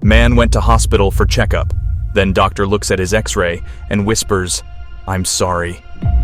Man went to hospital for checkup. Then doctor looks at his x-ray and whispers, "I'm sorry."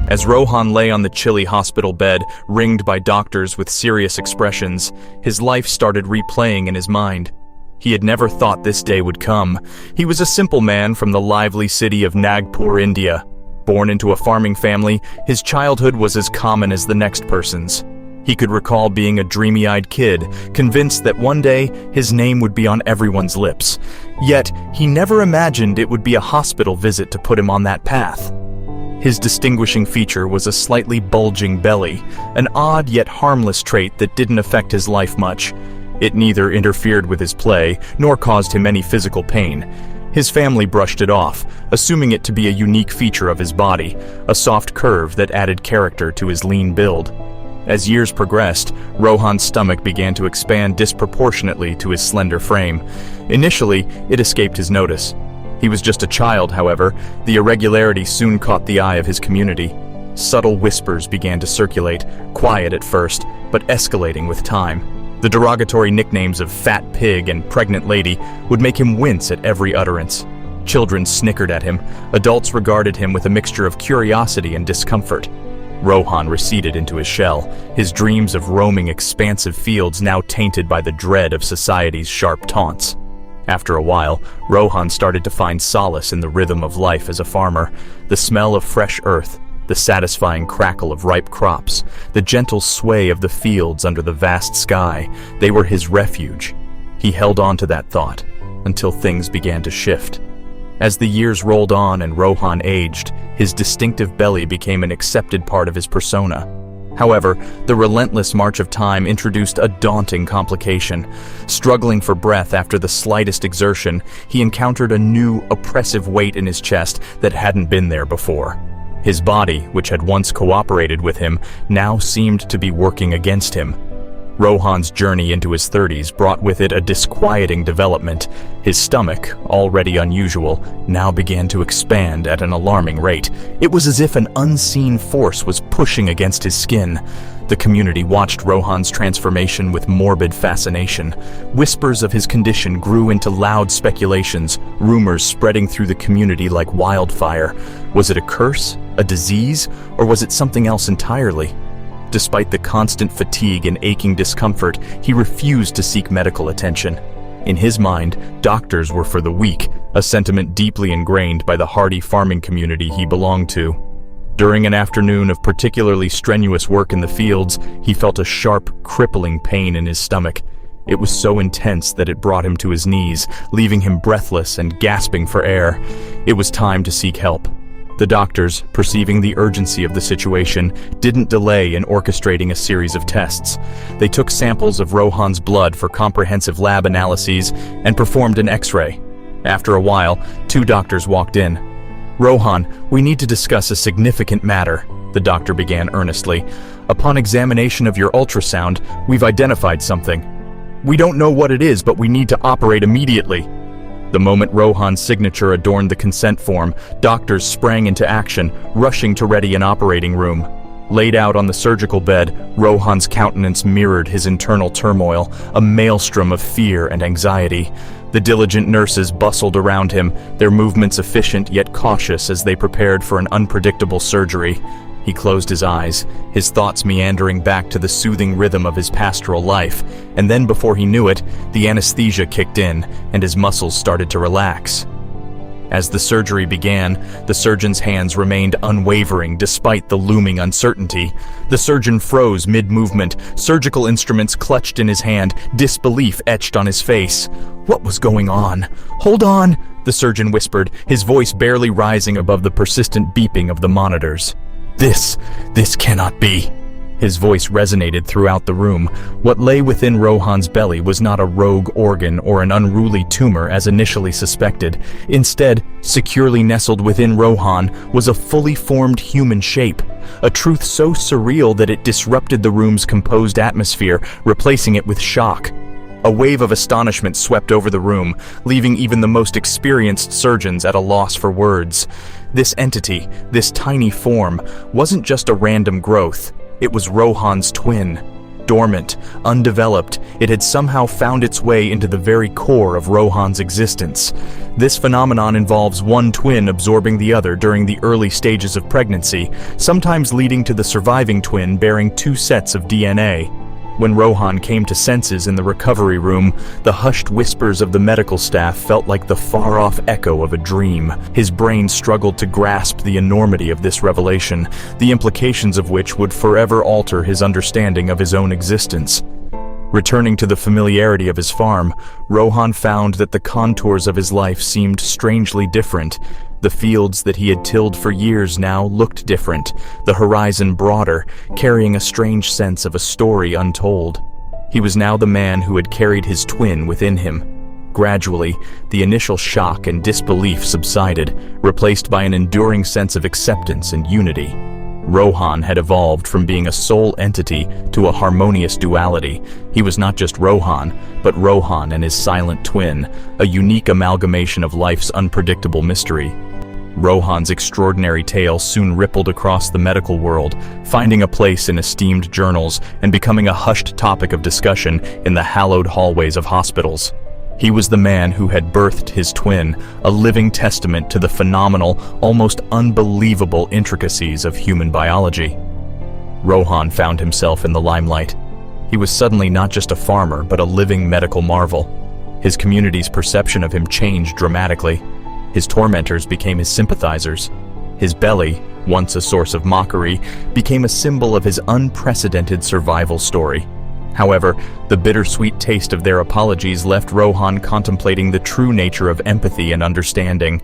As Rohan lay on the chilly hospital bed, ringed by doctors with serious expressions, his life started replaying in his mind. He had never thought this day would come. He was a simple man from the lively city of Nagpur, India. Born into a farming family, his childhood was as common as the next person's. He could recall being a dreamy-eyed kid, convinced that one day his name would be on everyone's lips. Yet, he never imagined it would be a hospital visit to put him on that path. His distinguishing feature was a slightly bulging belly, an odd yet harmless trait that didn't affect his life much. It neither interfered with his play, nor caused him any physical pain. His family brushed it off, assuming it to be a unique feature of his body, a soft curve that added character to his lean build. As years progressed, Rohan's stomach began to expand disproportionately to his slender frame. Initially, it escaped his notice. He was just a child, however. The irregularity soon caught the eye of his community. Subtle whispers began to circulate, quiet at first, but escalating with time. The derogatory nicknames of Fat Pig and Pregnant Lady would make him wince at every utterance. Children snickered at him. Adults regarded him with a mixture of curiosity and discomfort. Rohan receded into his shell, his dreams of roaming expansive fields now tainted by the dread of society's sharp taunts. After a while, Rohan started to find solace in the rhythm of life as a farmer, the smell of fresh earth, the satisfying crackle of ripe crops, the gentle sway of the fields under the vast sky. They were his refuge. He held on to that thought until things began to shift. As the years rolled on and Rohan aged, his distinctive belly became an accepted part of his persona. However, the relentless march of time introduced a daunting complication. Struggling for breath after the slightest exertion, he encountered a new, oppressive weight in his chest that hadn't been there before. His body, which had once cooperated with him, now seemed to be working against him. Rohan's journey into his 30s brought with it a disquieting development. His stomach, already unusual, now began to expand at an alarming rate. It was as if an unseen force was pushing against his skin. The community watched Rohan's transformation with morbid fascination. Whispers of his condition grew into loud speculations, rumors spreading through the community like wildfire. Was it a curse, a disease, or was it something else entirely? Despite the constant fatigue and aching discomfort, he refused to seek medical attention. In his mind, doctors were for the weak, a sentiment deeply ingrained by the hardy farming community he belonged to. During an afternoon of particularly strenuous work in the fields, he felt a sharp, crippling pain in his stomach. It was so intense that it brought him to his knees, leaving him breathless and gasping for air. It was time to seek help. The doctors, perceiving the urgency of the situation, didn't delay in orchestrating a series of tests. They took samples of Rohan's blood for comprehensive lab analyses and performed an X-ray. After a while, 2 doctors walked in. "Rohan, we need to discuss a significant matter," the doctor began earnestly. "Upon examination of your ultrasound, we've identified something. We don't know what it is, but we need to operate immediately." The moment Rohan's signature adorned the consent form, doctors sprang into action, rushing to ready an operating room. Laid out on the surgical bed, Rohan's countenance mirrored his internal turmoil, a maelstrom of fear and anxiety. The diligent nurses bustled around him, their movements efficient yet cautious as they prepared for an unpredictable surgery. He closed his eyes, his thoughts meandering back to the soothing rhythm of his pastoral life, and then before he knew it, the anesthesia kicked in and his muscles started to relax. As the surgery began, the surgeon's hands remained unwavering despite the looming uncertainty. The surgeon froze mid-movement, surgical instruments clutched in his hand, disbelief etched on his face. What was going on? "Hold on," the surgeon whispered, his voice barely rising above the persistent beeping of the monitors. This cannot be." His voice resonated throughout the room. What lay within Rohan's belly was not a rogue organ or an unruly tumor as initially suspected. Instead, securely nestled within Rohan was a fully formed human shape, a truth so surreal that it disrupted the room's composed atmosphere, replacing it with shock. A wave of astonishment swept over the room, leaving even the most experienced surgeons at a loss for words. This entity, this tiny form, wasn't just a random growth. It was Rohan's twin. Dormant, undeveloped, it had somehow found its way into the very core of Rohan's existence. This phenomenon involves one twin absorbing the other during the early stages of pregnancy, sometimes leading to the surviving twin bearing two sets of DNA. When Rohan came to senses in the recovery room, the hushed whispers of the medical staff felt like the far-off echo of a dream. His brain struggled to grasp the enormity of this revelation, the implications of which would forever alter his understanding of his own existence. Returning to the familiarity of his farm, Rohan found that the contours of his life seemed strangely different. The fields that he had tilled for years now looked different, the horizon broader, carrying a strange sense of a story untold. He was now the man who had carried his twin within him. Gradually, the initial shock and disbelief subsided, replaced by an enduring sense of acceptance and unity. Rohan had evolved from being a sole entity to a harmonious duality. He was not just Rohan, but Rohan and his silent twin, a unique amalgamation of life's unpredictable mystery. Rohan's extraordinary tale soon rippled across the medical world, finding a place in esteemed journals and becoming a hushed topic of discussion in the hallowed hallways of hospitals. He was the man who had birthed his twin, a living testament to the phenomenal, almost unbelievable intricacies of human biology. Rohan found himself in the limelight. He was suddenly not just a farmer, but a living medical marvel. His community's perception of him changed dramatically. His tormentors became his sympathizers. His belly, once a source of mockery, became a symbol of his unprecedented survival story. However, the bittersweet taste of their apologies left Rohan contemplating the true nature of empathy and understanding.